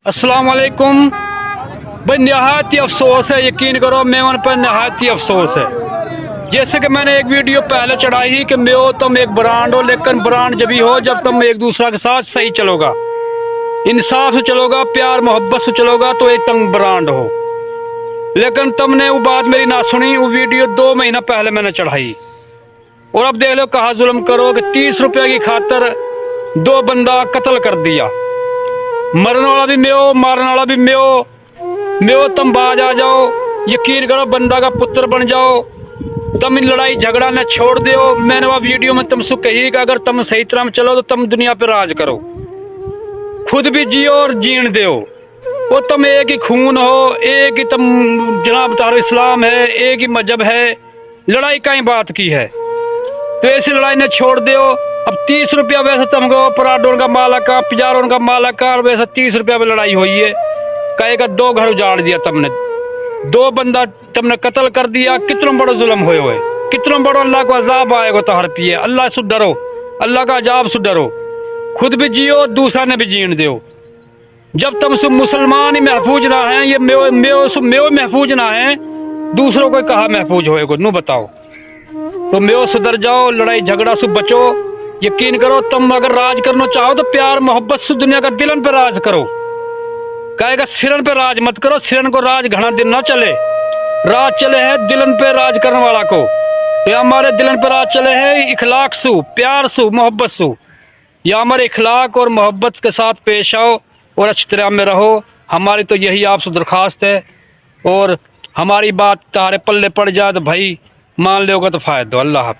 अस्सलाम वालेकुम। भाई नहायत ही अफसोस है, यकीन करो मेवन पर नहायत ही अफसोस है। जैसे कि मैंने एक वीडियो पहले चढ़ाई कि मेओ तुम एक ब्रांड हो, लेकिन ब्रांड जब ही हो जब तुम एक दूसरा के साथ सही चलोगा, इंसाफ से चलोगा, प्यार मोहब्बत से चलोगा तो एक तुम ब्रांड हो। लेकिन तुमने वो बात मेरी ना सुनी। वो वीडियो 2 महीना पहले मैंने चढ़ाई और अब देख लो कहा जुल्म करो कि 30 रुपये की खातर 2 बंदा कत्ल कर दिया। मरने वाला भी मेओ, मारने वाला भी मेओ। मेओ तुम बाज आ जाओ, यकीन करो बंदा का पुत्र बन जाओ, तुम इन लड़ाई झगड़ा न छोड़ दो। मैंने वह वीडियो में तुमसे कही कि अगर तुम सही तरह में चलो तो तुम दुनिया पे राज करो, खुद भी जियो और जीण दो। वो तुम एक ही खून हो, एक ही तुम जनाब तारो इस्लाम है, एक ही मजहब है, लड़ाई कई बात की है तो ऐसी लड़ाई ने छोड़ दो। अब 30 रुपया वैसे तुमको पराठों का मालक का, पिजारों का मालक का, और वैसे 30 रुपया में लड़ाई हुई है। कहेगा 2 घर उजाड़ दिया तुमने, 2 बंदा तुमने कत्ल कर दिया। कितना बड़ा जुल्म हुए, कितना बड़ा अल्लाह को अजाब आएगा तो हर पिए। अल्लाह से डरो, अल्लाह का अजाब से डरो, खुद भी जियो दूसरा ने भी जीण दो। जब तुम सब मुसलमान ही महफूज ना है, ये मेओ महफूज ना है, दूसरों को कहा महफूज होएगा नू बताओ। तो मेओ सुधर जाओ, लड़ाई झगड़ा से बचो। यकीन करो तुम अगर राज करना चाहो तो प्यार मोहब्बत से दुनिया का दिलन पे राज करो। कहेगा सिरन पे राज मत करो, सिरन को राज घना दिन ना चले, राज चले है दिलन पे राज करने वाला को। तो हमारे दिलन पे राज चले है इखलाक सु, प्यार सु, मोहब्बत सु। या हमारे इखलाक और मोहब्बत के साथ पेश आओ और अच्छी तरह में रहो। हमारी तो यही आपसे दरख्वास्त है, और हमारी बात तारे पल्ले पड़ जाए तो भाई मान लोगे तो फायदा। अल्लाह हाफ़िज़।